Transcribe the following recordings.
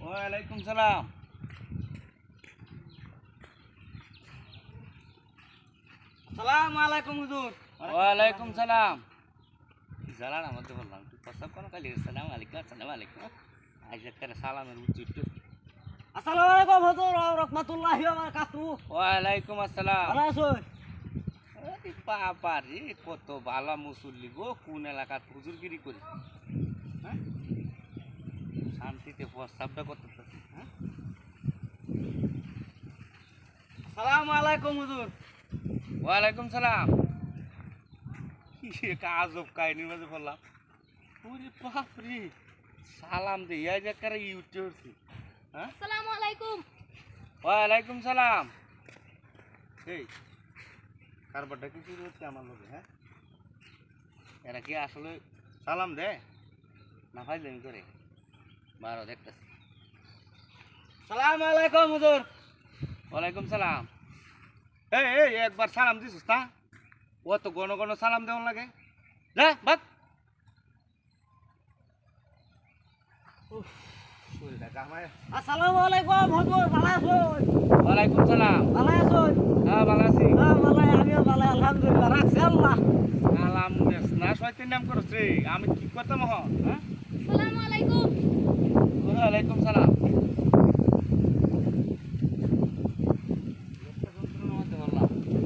ওয়ালাইকুম সালাম। আসসালামু আলাইকুম হুজুর। ওয়ালাইকুম সালাম। জালাল আমাদের বললাম তুই প্রস্তাব কোন খালি সালাম আলাইকুম আসসালামু আলাইকুম আজ একটা সালামের উচ্চ আসসালামু আলাইকুম হুজুর ওয়া রাহমাতুল্লাহি ওয়া বারাকাতুহু। ওয়ালাইকুম আসসালাম। ভালো আছেন? বাবা রে কত ভালো মুসল্লি গো, কোন এলাকার হুজুরগিরি করি হ্যাঁ, শান্তিতে প্রস্তাবটা করতেছি। হ্যাঁ, আসসালামু আলাইকুম হুজুর। ওয়ালাইকুম সালাম। কি আজব কাহিনীর মাঝে বললাম, ওরে বাপ রে সালাম দে এই যে কারে ইউটে উঠছি। হ্যাঁ, আসসালামু আলাইকুম। ওয়ালাইকুম সালাম। এই কারবারটা কি শুরু হচ্ছে আমার লোকে? হ্যাঁ, এরা কি আসলে সালাম দে না ফাইজলামি করে? বারো দেখতেছি। আসসালামু আলাইকুম হুজুর। ওয়ালাইকুম সালাম। এই এই একবার সালাম দিছিস তা ও তো ঘন ঘন সালাম দেওয়ান লাগে। যা বাদ শরীরটা কামায়। আসসালামু আলাইকুম হুজুর। ভালো আছেন? ওয়ালাইকুম সালাম। ভালো আছেন? হ্যাঁ ভালো আছি। হ্যাঁ ভালো, আমিও ভালো আলহামদুলিল্লাহ। রাখছি আল্লাহ। আলাম দেশ না শয়তান নাম করছ রে, আমি কি করতাম? হ্যাঁ, আসসালামু আলাইকুম। ওয়ালাইকুম সালাম।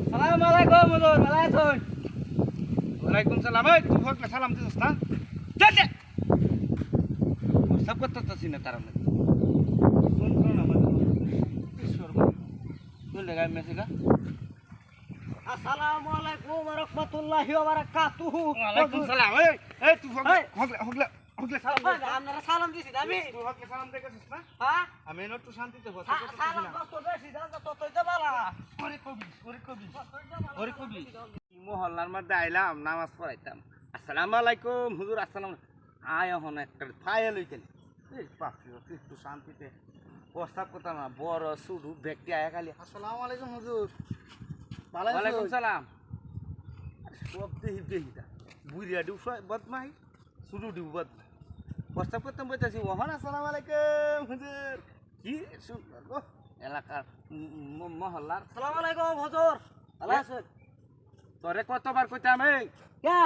আসসালামু আলাইকুম হুজুর। ভালো আছেন? ওয়ালাইকুম সালাম। এই তুই ফকলে সালাম দিছিস না? যা যা সব করতেছি না তার মধ্যে কোন কোন আমাদের ঈশ্বর কোন জায়গায় মেসেগা। আসসালামু আলাইকুম ওয়া রাহমাতুল্লাহি ওয়া বারাকাতুহু। ওয়ালাইকুম সালাম। এই এই তুই ফকলে এই। ফকলে ফকলে ফকলে সালাম দে। আপনারা সালাম দিছি আমি। তুই ফকলে সালাম দেখেছিস না? হ্যাঁ, আমি একটু শান্তিতে বসে সালাম কত বেশি দাও ততই তো ভালো। ওরে কবি ওরে কবি ওরে কবি মহল্লার মধ্যে আইলাম নামাজ পড়াইতাম। আসসালামু আলাইকুম হুজুর। আসসালাম আয় হন একটা ফাইল হইতেন। এই বাপরে বাপ, একটু শান্তিতে প্রস্তাব করতাম না। বড় শুরু ব্যক্তি আয়া খালি আসসালামু আলাইকুম হুজুর। ওয়ালাইকুম সালাম। সব দেহি দেহিটা বুড়িয়া ডিউ বদমাই শুরু ডিউ বদমাই প্রস্তাব করতাম বলতেছি ওহন আসসালামু আলাইকুম হুজুর। কি সুন্দর গো এলাকার মহল্লার। আসসালামু আলাইকুম হুজুর। ভালো আছেন? তোরে কতবার কইতাম এই কে?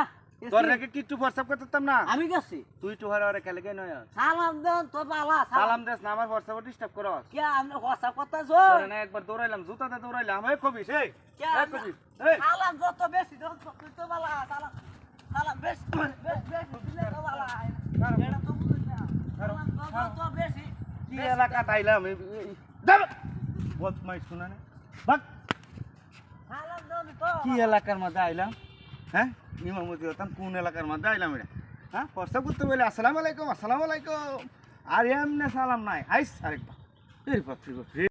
তোর রেখে কিচ্ছু প্রস্তাব করতাম না। আমি গেছি। তুই টু হারে খেলে গে নয় সালাম দেন তো বালা। সালাম দেস না, আমার প্রস্তাব ডিস্টার্ব করস। কে আপনি কথা কথা তোরে না একবার দৌড়াইলাম জুতাতে দৌড়াইলাম। এই কবিস এই কে এই কবিস এই সালাম যত বেশি দেন ততই তো বালা। সালাম সালাম বেশি বেশি দিলে তো বালা। এটা তো বুঝুন না। সালাম যত বেশি কি এলাকা তাইলাম দাও বদমাই শুনা না বাক সালাম দেন তো। কি এলাকার মধ্যে আইলাম? হ্যাঁ, ইমামতি হতাম কোন এলাকার মধ্যে আইলাম এটা? হ্যাঁ, প্রস্তাব করতে বলে আসসালামু আলাইকুম আসসালামু আলাইকুম আর এমনি সালাম নাই। হাইস আরেকবার এর বাপরে বাপরে।